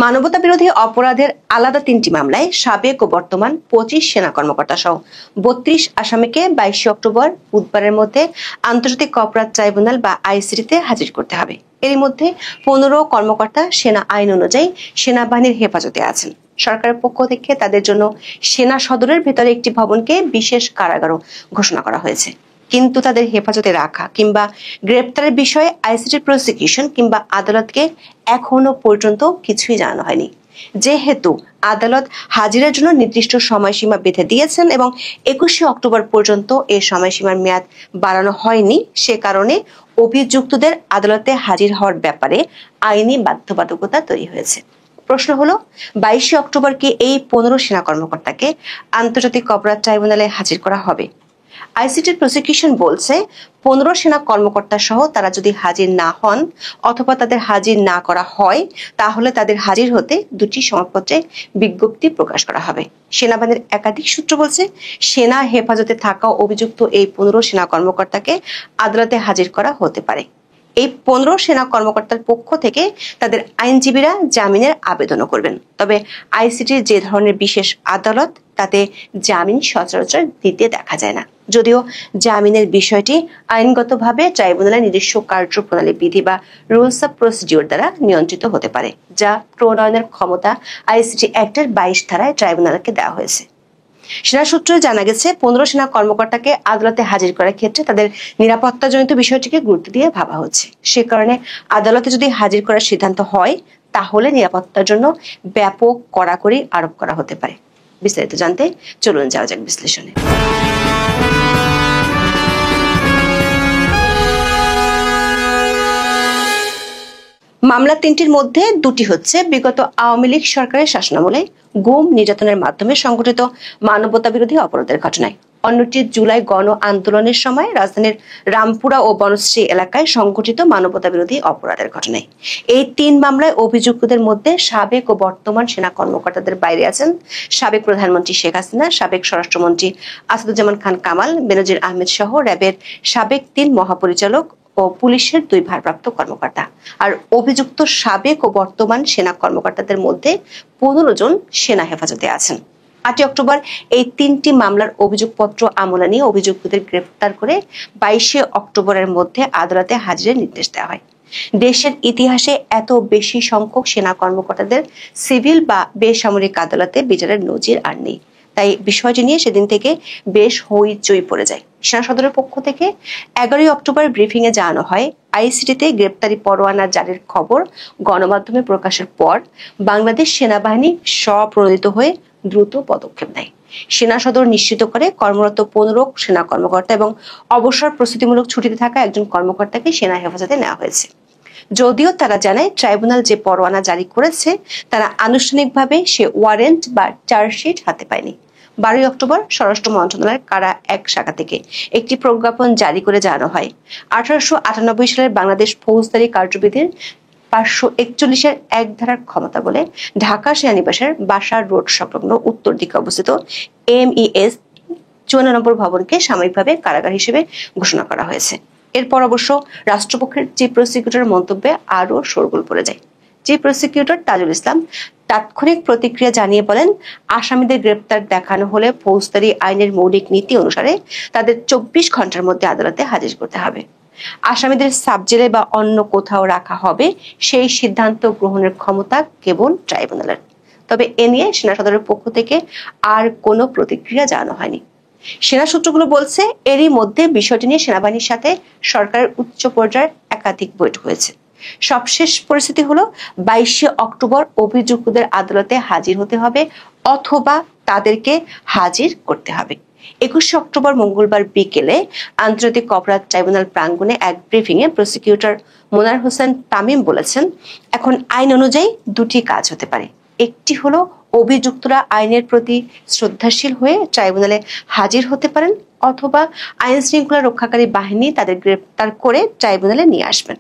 মানবতা বিরোধী অপরাধের আলাদা 3টি মামলায় সাবেক ও বর্তমান 25 সেনা কর্মকর্তা সহ 32 আসামিকে 22 অক্টোবর বুধবারের মধ্যে আন্তর্জাতিক অপরাধ ট্রাইব্যুনাল বা আইসিটিতে হাজির করতে হবে। এর মধ্যে 15 কর্মকর্তা সেনা আইন অনুযায়ী সেনাবাহিনীর হেফাজতে আছেন। সরকারের পক্ষ থেকে তাদের জন্য সেনা সদরের ভেতরে একটি ভবনকে বিশেষ কারাগারও ঘোষণা করা হয়েছে। কিন্তু তাদের হেফাজতে রাখা কিংবা গ্রেপ্তারের বিষয়ে আইসিটি প্রসিকিউশন কিংবা আদালতকে এখনো পর্যন্ত কিছুই জানানো হয়নি। যেহেতু আদালত হাজিরার জন্য নির্দিষ্ট সময়সীমা বেঁধে দিয়েছেন এবং 21 অক্টোবর পর্যন্ত এই সময়সীমার মেয়াদ বাড়ানো হয়নি, সে কারণে অভিযুক্তদের আদালতে হাজির হওয়ার ব্যাপারে আইনি বাধ্যবাধকতা তৈরি হয়েছে। প্রশ্ন হলো, 22 অক্টোবর কি এই 15 সেনা কর্মকর্তাকে আন্তর্জাতিক অপরাধ ট্রাইব্যুনালে হাজির করা হবে? আইসিটির প্রসিকিউশন বলছে 15 সেনা কর্মকর্তা সহ তারা যদি হাজির না হন অথবা তাদের হাজির না করা হয় তাহলে তাদের হাজির হতে 2টি সংবাদপত্রে বিজ্ঞপ্তি প্রকাশ করা হবে। সেনাবাহিনীর একাধিক সূত্র বলছে, সেনা হেফাজতে থাকা অভিযুক্ত এই 15 সেনা কর্মকর্তাকে আদালতে হাজির করা হতে পারে। এই 15 সেনা কর্মকর্তার পক্ষ থেকে তাদের আইনজীবীরা জামিনের আবেদনও করবেন। তবে আইসিটির যে ধরনের বিশেষ আদালত, তাতে জামিন সচরাচর দিতে দেখা যায় না। যদিও জামিনের বিষয়টি আইনগতভাবে ট্রাইব্যুনালের নিজস্ব কার্যপ্রণালী বিধি বা রুলস অফ প্রসিডিওর দ্বারা নিয়ন্ত্রিত হতে পারে, যা প্রণয়নের ক্ষমতা আইসিটি অ্যাক্টের 22 ধারায় ট্রাইব্যুনালকে দেওয়া হয়েছে। সেনা সূত্রে জানা গেছে, 15 সেনা কর্মকর্তাকে আদালতে হাজির করার ক্ষেত্রে তাদের নিরাপত্তাজনিত বিষয়টিকে গুরুত্ব দিয়ে ভাবা হচ্ছে। সে কারণে আদালতে যদি হাজির করার সিদ্ধান্ত হয় তাহলে নিরাপত্তার জন্য ব্যাপক কড়াকড়ি আরোপ করা হতে পারে। বিস্তারিত জানতে চলুন যাওয়া যাক বিশ্লেষণে। মামলা 3টির মধ্যে 2টি হচ্ছে বিগত আওয়ামী লীগ সরকারের শাসনামলে গুম নির্যাতনের মাধ্যমে সংঘটিত মানবতা বিরোধী অপরাধের ঘটনায়, অন্যটি জুলাই গণ আন্দোলনের সময় রাজধানীর রামপুরা ও বনশ্রী এলাকায় সংঘটিত মানবতা বিরোধী অপরাধের ঘটনায়। এই 3 মামলায় অভিযুক্তদের মধ্যে সাবেক ও বর্তমান সেনা কর্মকর্তাদের বাইরে আছেন সাবেক প্রধানমন্ত্রী শেখ হাসিনা, সাবেক স্বরাষ্ট্রমন্ত্রী আসাদুজ্জামান খান কামাল, বেনজির আহমেদ সহ র্যাবের সাবেক 3 মহাপরিচালক ও পুলিশের 2 ভারপ্রাপ্ত কর্মকর্তা। আর অভিযুক্ত সাবেক ও বর্তমান সেনা কর্মকর্তাদের মধ্যে 15 জন সেনা হেফাজতে আছেন। 8 অক্টোবর এই 3টি মামলার অভিযোগপত্র আমলে নিয়ে অভিযুক্তদের গ্রেফতার করে 22 অক্টোবরের মধ্যে আদালতে হাজিরের নির্দেশ দেওয়া হয়। দেশের ইতিহাসে এত বেশি সংখ্যক সেনা কর্মকর্তাদের সিভিল বা বেসামরিক আদালতে বিচারের নজির আর নেই। তাই বিষয়টি নিয়ে সেদিন থেকে বেশ হইচই পড়ে যায়। সেনা সদরের পক্ষ থেকে 11 অক্টোবর ব্রিফিং এ জানানো হয়, আইসিটিতে গ্রেপ্তারি পরোয়ানা জারির খবর গণমাধ্যমে প্রকাশের পর বাংলাদেশ সেনাবাহিনী স্বপ্রণোদিত হয়ে দ্রুত পদক্ষেপ নেয়। সেনা সদর নিশ্চিত করে কর্মরত 15 সেনা কর্মকর্তা এবং অবসর প্রস্তুতিমূলক ছুটিতে থাকা একজন কর্মকর্তাকে সেনা হেফাজতে নেওয়া হয়েছে। যদিও তারা জানায় ট্রাইব্যুনাল যে পরোয়ানা জারি করেছে তারা আনুষ্ঠানিকভাবে সে ওয়ারেন্ট বা চার্জশিট হাতে পায়নি। 12 অক্টোবর স্বরাষ্ট্র মন্ত্রণালয়ের কারা 1 শাখা থেকে একটি প্রজ্ঞাপন জারি করে জানানো হয়, 1898 সালের বাংলাদেশ ফৌজদারি কার্যবিধির 541 1 ধারার ক্ষমতা বলে ঢাকা সেনানিবাসের বাসার রোড সংলগ্ন উত্তর দিকে অবস্থিত MES 54 নম্বর ভবনকে সাময়িকভাবে কারাগার হিসেবে ঘোষণা করা হয়েছে। এরপর অবশ্য রাষ্ট্রপক্ষের চিফ প্রসিকিউটরের মন্তব্যে আরো শোরগোল পড়ে যায়। চিফ প্রসিকিউটর তাজুল ইসলাম তাৎক্ষণিক প্রতিক্রিয়া জানিয়ে বলেন, আসামিদের গ্রেপ্তার দেখানো হলে ফৌজদারি আইনের মৌলিক নীতি অনুসারে তাদের 24 ঘন্টার মধ্যে আদালতে হাজির করতে হবে। আসামিদের সাবজেলে বা অন্য কোথাও রাখা হবে সেই সিদ্ধান্ত গ্রহণের ক্ষমতা কেবল ট্রাইব্যুনালের। তবে এ নিয়ে সেনা সদরের পক্ষ থেকে আর কোনো প্রতিক্রিয়া জানানো হয়নি। সেনা সূত্রগুলো বলছে, এরই মধ্যে বিষয়টি নিয়ে সেনাবাহিনীর সাথে সরকারের উচ্চ পর্যায়ের একাধিক বৈঠক হয়েছে। সবশেষ পরিস্থিতি হলো 22 অক্টোবর অভিযুক্তদের আদালতে হাজির হতে হবে অথবা তাদেরকে হাজির করতে হবে। 21 অক্টোবর মঙ্গলবার বিকেলে আন্তর্জাতিক অপরাধ ট্রাইব্যুনাল প্রাঙ্গণে এক ব্রিফিং এ প্রসিকিউটর মোনার হোসেন তামিম বলেছেন, এখন আইন অনুযায়ী 2টি কাজ হতে পারে। একটি হলো অভিযুক্তরা আইনের প্রতি শ্রদ্ধাশীল হয়ে ট্রাইব্যুনালে হাজির হতে পারেন অথবা আইন শৃঙ্খলা রক্ষাকারী বাহিনী তাদের গ্রেপ্তার করে ট্রাইব্যুনালে নিয়ে আসবেন।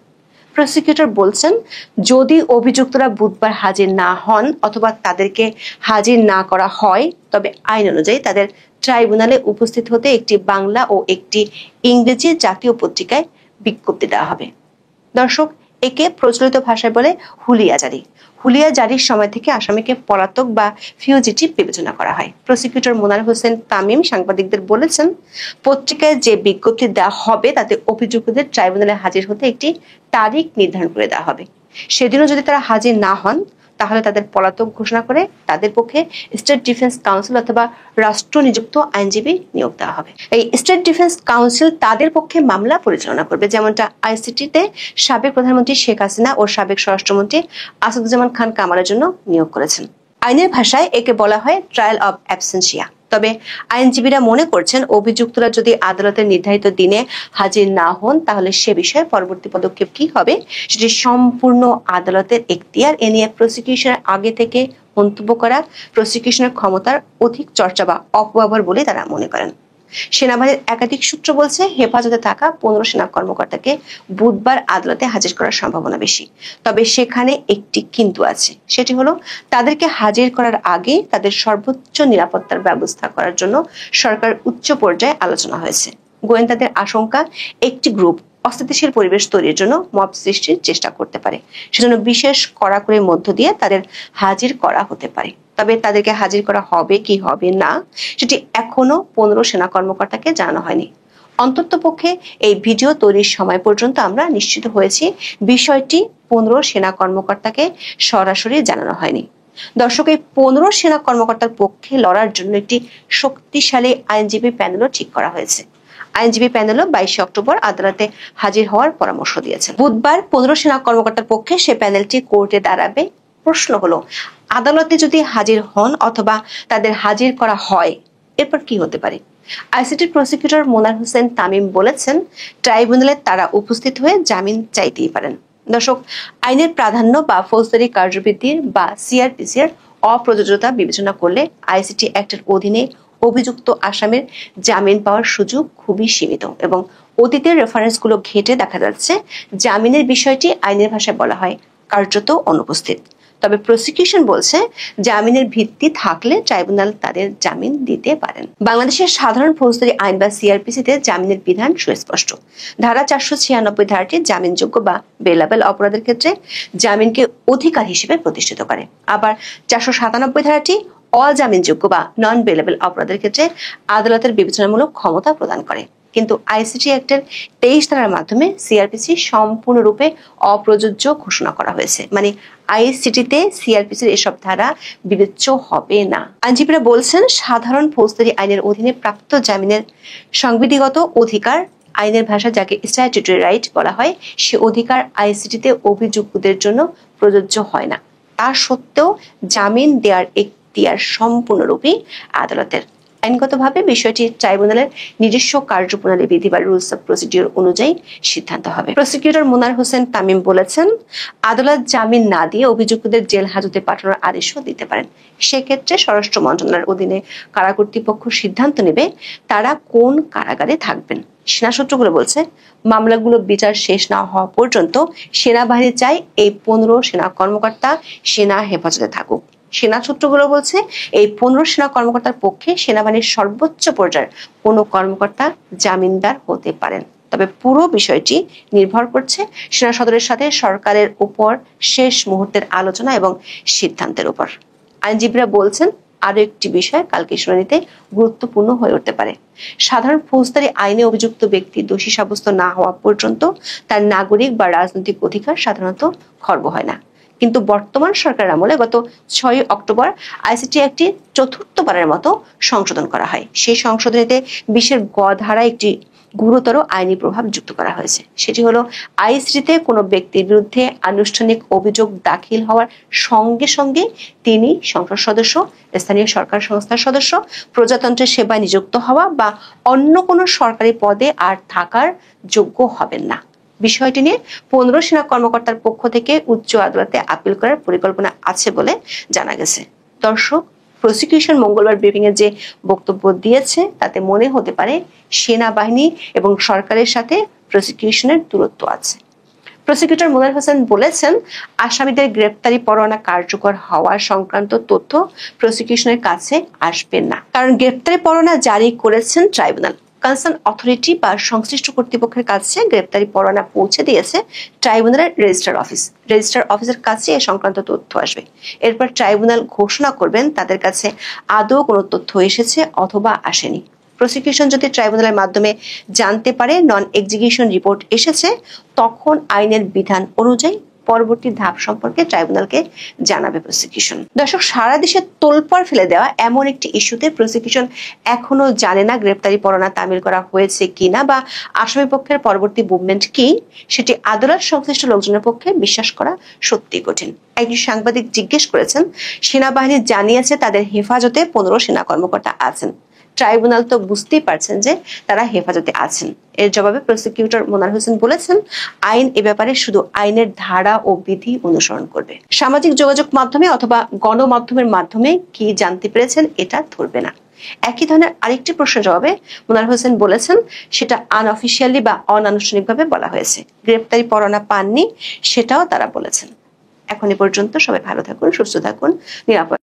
প্রসিকিউটর বলছেন, যদি অভিযুক্তরা বুধবার হাজির না হন অথবা তাদেরকে হাজির না করা হয় তবে আইন অনুযায়ী তাদের ট্রাইব্যুনালে উপস্থিত হতে একটি বাংলা ও একটি ইংরেজি জাতীয় পত্রিকায় বিজ্ঞপ্তি দেওয়া হবে। দর্শক, একে প্রচলিত ভাষায় বলে হুলিয়া জারি। হুলিয়া জারির সময় থেকে আসামিকে পলাতক বা ফিউজিটিভ বিবেচনা করা হয়। প্রসিকিউটর মোনার হোসেন তামিম সাংবাদিকদের বলেছেন, পত্রিকায় যে বিজ্ঞপ্তি দেওয়া হবে তাতে অভিযুক্তদের ট্রাইব্যুনালে হাজির হতে একটি তারিখ নির্ধারণ করে দেওয়া হবে। সেদিনও যদি তারা হাজির না হন তাহলে তাদের পলাতক ঘোষণা করে তাদের পক্ষে স্টেট ডিফেন্স কাউন্সিল অথবা রাষ্ট্র নিযুক্ত আইনজীবী নিয়োগ দেওয়া হবে। এই স্টেট ডিফেন্স কাউন্সিল তাদের পক্ষে মামলা পরিচালনা করবে, যেমনটা আইসিটিতে সাবেক প্রধানমন্ত্রী শেখ হাসিনা ও সাবেক স্বরাষ্ট্রমন্ত্রী আসাদুজ্জামান খান কামালের জন্য নিয়োগ করেছেন। আইনের ভাষায় একে বলা হয় ট্রায়াল অব অ্যাবসেন্সিয়া। তবে আইনজীবীরা মনে করছেন, অভিযুক্তরা যদি আদালতের নির্ধারিত দিনে হাজির না হন তাহলে সে বিষয়ে পরবর্তী পদক্ষেপ কি হবে সেটি সম্পূর্ণ আদালতের এখতিয়ার। এ নিয়ে প্রসিকিউশনের আগে থেকে মন্তব্য করা প্রসিকিউশনের ক্ষমতার অধিক চর্চা বা অপব্যবহার বলে তারা মনে করেন। সেনাবাহিনীর একাধিক সূত্র বলছে, হেফাজতে থাকা 15 সেনা কর্মকর্তাকে বুধবার আদালতে হাজির করার সম্ভাবনা বেশি। তবে সেখানে একটি কিন্তু আছে, সেটি হলো তাদেরকে হাজির করার আগে তাদের সর্বোচ্চ নিরাপত্তার ব্যবস্থা করার জন্য সরকার উচ্চ পর্যায়ে আলোচনা হয়েছে। গোয়েন্দাদের আশঙ্কা, একটি গ্রুপ অস্থিতিশীল পরিবেশ তৈরির জন্য মব সৃষ্টির চেষ্টা করতে পারে, সেজন্য বিশেষ কড়াকড়ির মধ্য দিয়ে তাদের হাজির করা হতে পারে। তবে তাদেরকে হাজির করা হবে কি হবে না সেটি এখনো 15 সেনা কর্মকর্তাকে জানানো হয়নি। অন্ততপক্ষে এই ভিডিও তৈরির সময় পর্যন্ত আমরা নিশ্চিত হয়েছি বিষয়টি 15 সেনা কর্মকর্তাকে সরাসরি জানানো হয়নি। দর্শক, এই 15 সেনা কর্মকর্তার পক্ষে লড়ার জন্য একটি শক্তিশালী আইনজীবী প্যানেলও ঠিক করা হয়েছে। আইনজীবী প্যানেলও 22 অক্টোবর আদালতে হাজির হওয়ার পরামর্শ দিয়েছে। বুধবার 15 সেনা কর্মকর্তার পক্ষে সে প্যানেলটি কোর্টে দাঁড়াবে। প্রশ্ন হলো, আদালতে যদি হাজির হন অথবা তাদের হাজির করা হয় এরপর কি হতে পারে? আইসিটির প্রসিকিউটর মোনার হোসেন তামিম বলেছেন, ট্রাইব্যুনালে তারা উপস্থিত হয়ে জামিন চাইতেই পারেন। দর্শক, আইনের প্রাধান্য বা ফৌজদারি কার্যবিধির বা সিআরপিসির অপ্রযোজ্যতা বিবেচনা করলে আইসিটি অ্যাক্টের অধীনে অভিযুক্ত আসামির জামিন পাওয়ার সুযোগ খুবই সীমিত এবং অতীতের রেফারেন্সগুলো ঘেঁটে দেখা যাচ্ছে জামিনের বিষয়টি আইনের ভাষায় বলা হয় কার্যত অনুপস্থিত। তবে প্রসিকিউশন বলছে, জামিনের ভিত্তি থাকলে ট্রাইব্যুনাল তাদের জামিন দিতে পারেন। বাংলাদেশের সাধারণ ফৌজদারি আইন বা সিআরপিসিতে জামিনের বিধান সুস্পষ্ট। ধারা 496 ধারাটি জামিনযোগ্য বা বেলাবেল অপরাধের ক্ষেত্রে জামিনকে অধিকার হিসেবে প্রতিষ্ঠিত করে। আবার 497 ধারাটি অজামিনযোগ্য বা নন বেলেবল অপরাধের ক্ষেত্রে আদালতের বিবেচনামূলক ক্ষমতা প্রদান করে। কিন্তু আইসিটি অ্যাক্টের 23 ধারার মাধ্যমে সিআরপিসি সম্পূর্ণরূপে অপ্রযোজ্য ঘোষণা করা হয়েছে। মানে আইসিটিতে সিআরপিসির এসব ধারা বিবেচ্য হবে না। আইনজীবীরা বলছেন, সাধারণ ফৌজদারি আইনের অধীনে প্রাপ্ত জামিনের সংবিধিগত অধিকার, আইনের ভাষা যাকে স্ট্যাটিউটরি রাইট বলা হয়, সে অধিকার আইসিটিতে অভিযুক্তদের জন্য প্রযোজ্য হয় না। তা সত্ত্বেও জামিন দেওয়ার এখতিয়ার সম্পূর্ণরূপে আদালতের। আইনগতভাবে বিষয়টি ট্রাইব্যুনালের নিজস্ব কার্যপ্রণালী বিধি বা রুলস অফ প্রসিডিউর অনুযায়ী সিদ্ধান্ত হবে। প্রসিকিউটর মোনার হোসেন তামিম বলেছেন, আদালত জামিন না দিয়ে অভিযুক্তদের জেল হাজতে পাঠানোর আদেশও দিতে পারেন। সেক্ষেত্রে স্বরাষ্ট্র মন্ত্রণালয়ের অধীনে কারা কর্তৃপক্ষ সিদ্ধান্ত নেবে তারা কোন কারাগারে থাকবেন। সেনা সূত্রগুলো বলছে, মামলাগুলো বিচার শেষ না হওয়া পর্যন্ত সেনাবাহিনী চায় এই 15 সেনা কর্মকর্তা সেনা হেফাজতে থাকুক। সেনা সূত্রগুলো বলছে, এই 15 সেনা কর্মকর্তার পক্ষে সেনাবাহিনীর সর্বোচ্চ পর্যায়ের কোনো কর্মকর্তা জামিনদার হতে পারেন। তবে পুরো বিষয়টি নির্ভর করছে সেনা সদরের সাথে সরকারের উপর শেষ মুহূর্তের আলোচনা এবং সিদ্ধান্তের উপর। আইনজীবীরা বলছেন, আরো একটি বিষয় কালকে শুনানিতে গুরুত্বপূর্ণ হয়ে উঠতে পারে। সাধারণ ফৌজদারি আইনে অভিযুক্ত ব্যক্তি দোষী সাব্যস্ত না হওয়া পর্যন্ত তার নাগরিক বা রাজনৈতিক অধিকার সাধারণত খর্ব হয় না। কিন্তু বর্তমান সরকারের আমলে গত 6 অক্টোবর আইসিটি একটি চতুর্থবারের মতো সংশোধন করা হয়। সেই সংশোধনীতে 20 গ ধারায় একটি গুরুতর আইনি প্রভাব যুক্ত করা হয়েছে। সেটি হলো, আইসিটিতে কোনো ব্যক্তির বিরুদ্ধে আনুষ্ঠানিক অভিযোগ দাখিল হওয়ার সঙ্গে সঙ্গে তিনি সংসদ সদস্য, স্থানীয় সরকার সংস্থার সদস্য, প্রজাতন্ত্রের সেবায় নিযুক্ত হওয়া বা অন্য কোনো সরকারি পদে আর থাকার যোগ্য হবেন না। বিষয়টি নিয়ে 15 সেনা কর্মকর্তার পক্ষ থেকে উচ্চ আদালতে আপিল করার পরিকল্পনা আছে বলে জানা গেছে। দর্শক, প্রসিকিউশন মঙ্গলবার ব্রিফিং এ যে বক্তব্য দিয়েছে তাতে মনে হতে পারে সেনাবাহিনী এবং সরকারের সাথে প্রসিকিউশনের দূরত্ব আছে। প্রসিকিউটর মোনার হোসেন বলেছেন, আসামিদের গ্রেপ্তারি পরোয়ানা কার্যকর হওয়া সংক্রান্ত তথ্য প্রসিকিউশনের কাছে আসবে না, কারণ গ্রেপ্তারি পরোয়ানা জারি করেছেন ট্রাইব্যুনাল। কনসার্ন অথরিটি বা সংশ্লিষ্ট কর্তৃপক্ষের কাছে গ্রেপ্তারি পরোয়ানা পৌঁছে দিয়েছে ট্রাইব্যুনালের রেজিস্ট্রার অফিসের কাছে এ সংক্রান্ত তথ্য আসবে। এরপর ট্রাইব্যুনাল ঘোষণা করবেন তাদের কাছে আদৌ কোনো তথ্য এসেছে অথবা আসেনি। প্রসিকিউশন যদি ট্রাইব্যুনালের মাধ্যমে জানতে পারে নন এক্সিকিউশন রিপোর্ট এসেছে, তখন আইনের বিধান অনুযায়ী পরবর্তী ধাপ সম্পর্কে ট্রাইব্যুনালকে জানাবে প্রসিকিউশন। দর্শক, সারা দেশে তোলপাড় ফেলে দেওয়া এমন একটি ইস্যুতে প্রসিকিউশন এখনো জানে না গ্রেপ্তারি পরোয়ানা তামিল করা হয়েছে কিনা বা আসামি পক্ষের পরবর্তী মুভমেন্ট কি, সেটি আদালত সংশ্লিষ্ট লোকজনের পক্ষে বিশ্বাস করা সত্যি কঠিন। একজন সাংবাদিক জিজ্ঞেস করেছেন, সেনাবাহিনী জানিয়েছে তাদের হেফাজতে 15 সেনা কর্মকর্তা আছেন, ট্রাইব্যুনাল তো বুঝতেই পারছেন যে তারা হেফাজতে আছেন। এর জবাবে প্রসিকিউটর মোনার হোসেন বলেছেন, আইন এ ব্যাপারে শুধু আইনের ধারা ও বিধি অনুসরণ করবে। সামাজিক যোগাযোগ মাধ্যমে অথবা গণমাধ্যমের মাধ্যমে কি জানতে পেরেছেন এটা ধরবে না। একই ধরনের আরেকটি প্রশ্নের জবাবে মোনার হোসেন বলেছেন, সেটা আনঅফিসিয়ালি বা অনানুষ্ঠানিকভাবে বলা হয়েছে। গ্রেপ্তারি পরোয়ানা পাননি সেটাও তারা বলেছেন। এখন এ পর্যন্ত সবাই ভালো থাকুন, সুস্থ থাকুন, নিরাপদ